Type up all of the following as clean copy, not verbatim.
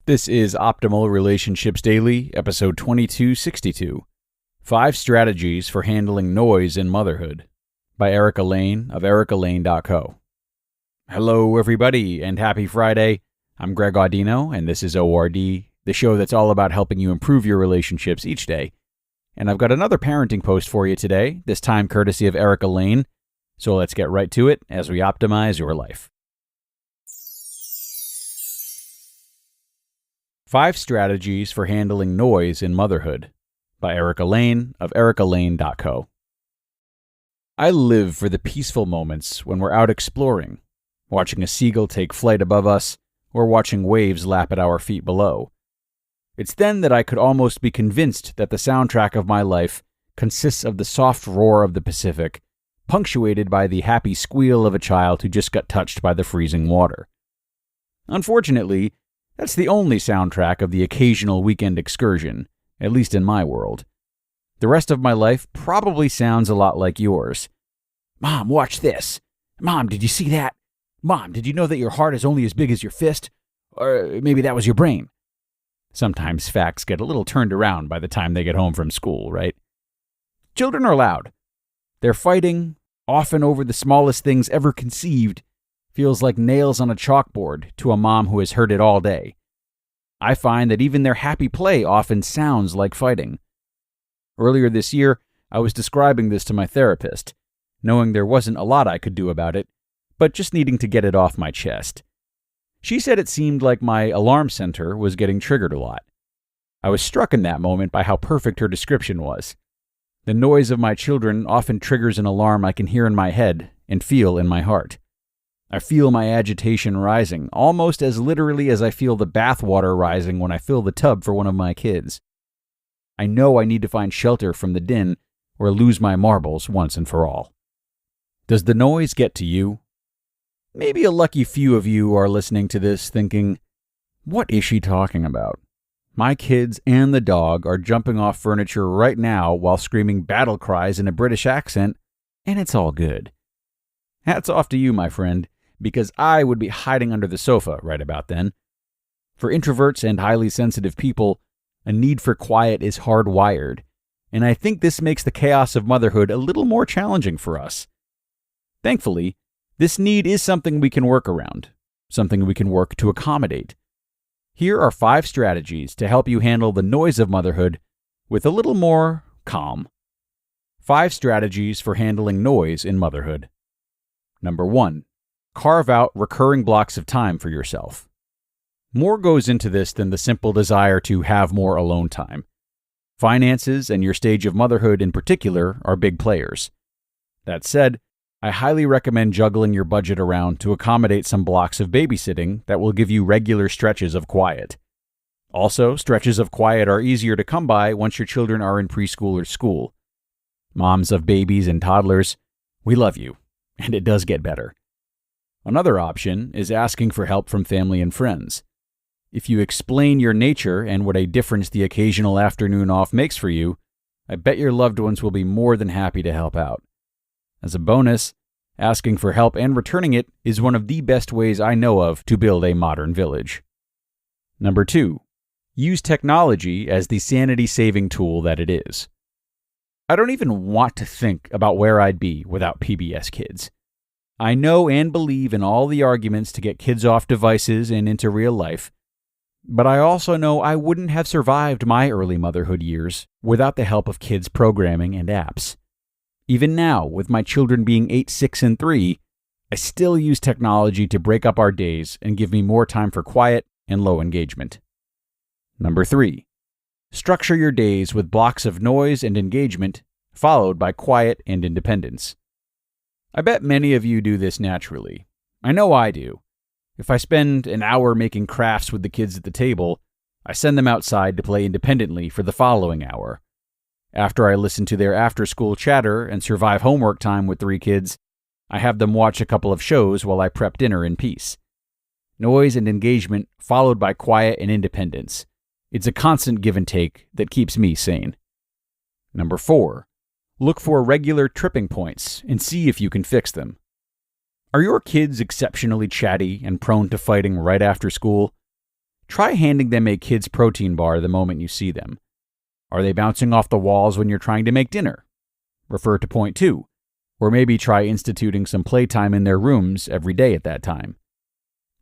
This is Optimal Relationships Daily, episode 2262. 5 Strategies for Handling Noise in Motherhood by Layne of ericalayne.co. Hello, everybody, and happy Friday. I'm Greg Audino, and this is ORD, the show that's all about helping you improve your relationships each day. And I've got another parenting post for you today, this time courtesy of Layne. So let's get right to it as we optimize your life. 5 Strategies for Handling Noise in Motherhood by Layne of ericalayne.co. I live for the peaceful moments when we're out exploring, watching a seagull take flight above us, or watching waves lap at our feet below. It's then that I could almost be convinced that the soundtrack of my life consists of the soft roar of the Pacific, punctuated by the happy squeal of a child who just got touched by the freezing water. Unfortunately, that's the only soundtrack of the occasional weekend excursion, at least in my world. The rest of my life probably sounds a lot like yours. Mom, watch this. Mom, did you see that? Mom, did you know that your heart is only as big as your fist? Or maybe that was your brain. Sometimes facts get a little turned around by the time they get home from school, right? Children are loud. They're fighting, often over the smallest things ever conceived. Feels like nails on a chalkboard to a mom who has heard it all day. I find that even their happy play often sounds like fighting. Earlier this year, I was describing this to my therapist, knowing there wasn't a lot I could do about it, but just needing to get it off my chest. She said it seemed like my alarm center was getting triggered a lot. I was struck in that moment by how perfect her description was. The noise of my children often triggers an alarm I can hear in my head and feel in my heart. I feel my agitation rising, almost as literally as I feel the bathwater rising when I fill the tub for one of my kids. I know I need to find shelter from the din or lose my marbles once and for all. Does the noise get to you? Maybe a lucky few of you are listening to this thinking, what is she talking about? My kids and the dog are jumping off furniture right now while screaming battle cries in a British accent, and it's all good. Hats off to you, my friend, because I would be hiding under the sofa right about then. For introverts and highly sensitive people, a need for quiet is hardwired, and I think this makes the chaos of motherhood a little more challenging for us. Thankfully, this need is something we can work around, something we can work to accommodate. Here are 5 strategies to help you handle the noise of motherhood with a little more calm. 5 strategies for handling noise in motherhood. Number 1. Carve out recurring blocks of time for yourself. More goes into this than the simple desire to have more alone time. Finances and your stage of motherhood in particular are big players. That said, I highly recommend juggling your budget around to accommodate some blocks of babysitting that will give you regular stretches of quiet. Also, stretches of quiet are easier to come by once your children are in preschool or school. Moms of babies and toddlers, we love you, and it does get better. Another option is asking for help from family and friends. If you explain your nature and what a difference the occasional afternoon off makes for you, I bet your loved ones will be more than happy to help out. As a bonus, asking for help and returning it is one of the best ways I know of to build a modern village. Number 2. Use technology as the sanity-saving tool that it is. I don't even want to think about where I'd be without PBS Kids. I know and believe in all the arguments to get kids off devices and into real life, but I also know I wouldn't have survived my early motherhood years without the help of kids' programming and apps. Even now, with my children being 8, 6, and 3, I still use technology to break up our days and give me more time for quiet and low engagement. Number 3. Structure your days with blocks of noise and engagement, followed by quiet and independence. I bet many of you do this naturally. I know I do. If I spend an hour making crafts with the kids at the table, I send them outside to play independently for the following hour. After I listen to their after-school chatter and survive homework time with 3 kids, I have them watch a couple of shows while I prep dinner in peace. Noise and engagement followed by quiet and independence. It's a constant give and take that keeps me sane. Number 4. Look for regular tripping points and see if you can fix them. Are your kids exceptionally chatty and prone to fighting right after school? try handing them a kid's protein bar the moment you see them. Are they bouncing off the walls when you're trying to make dinner? Refer to point 2, or maybe try instituting some playtime in their rooms every day at that time.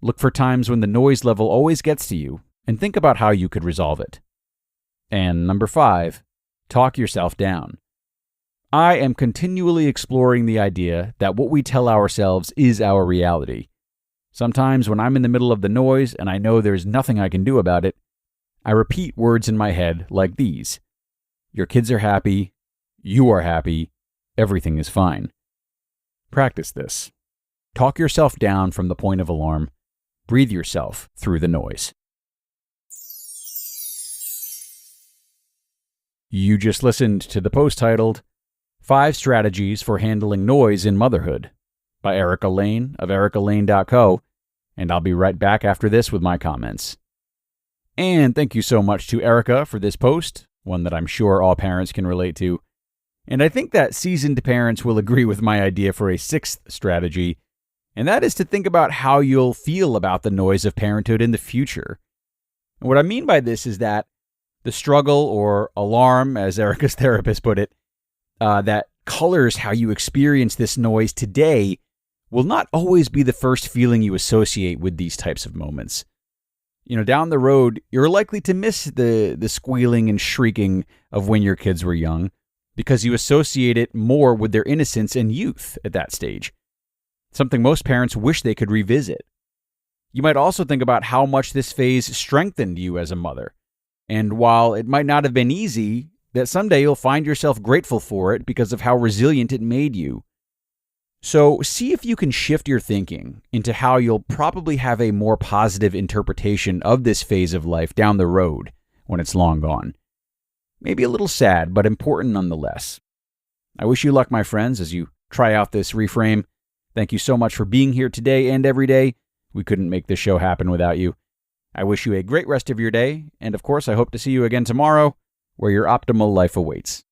Look for times when the noise level always gets to you, and think about how you could resolve it. And number 5, talk yourself down. I am continually exploring the idea that what we tell ourselves is our reality. Sometimes when I'm in the middle of the noise and I know there's nothing I can do about it, I repeat words in my head like these. Your kids are happy. You are happy. Everything is fine. Practice this. Talk yourself down from the point of alarm. Breathe yourself through the noise. You just listened to the post titled 5 Strategies for Handling Noise in Motherhood by Erica Layne of ericalayne.co, and I'll be right back after this with my comments. And thank you so much to Erica for this post, one that I'm sure all parents can relate to. And I think that seasoned parents will agree with my idea for a 6th strategy, and that is to think about how you'll feel about the noise of parenthood in the future. And what I mean by this is that the struggle or alarm, as Erica's therapist put it, that colors how you experience this noise today will not always be the first feeling you associate with these types of moments. Down the road, you're likely to miss the squealing and shrieking of when your kids were young because you associate it more with their innocence and youth at that stage, something most parents wish they could revisit. You might also think about how much this phase strengthened you as a mother, and while it might not have been easy, that someday you'll find yourself grateful for it because of how resilient it made you. So see if you can shift your thinking into how you'll probably have a more positive interpretation of this phase of life down the road when it's long gone. Maybe a little sad, but important nonetheless. I wish you luck, my friends, as you try out this reframe. Thank you so much for being here today and every day. We couldn't make this show happen without you. I wish you a great rest of your day, and of course I hope to see you again tomorrow, where your optimal life awaits.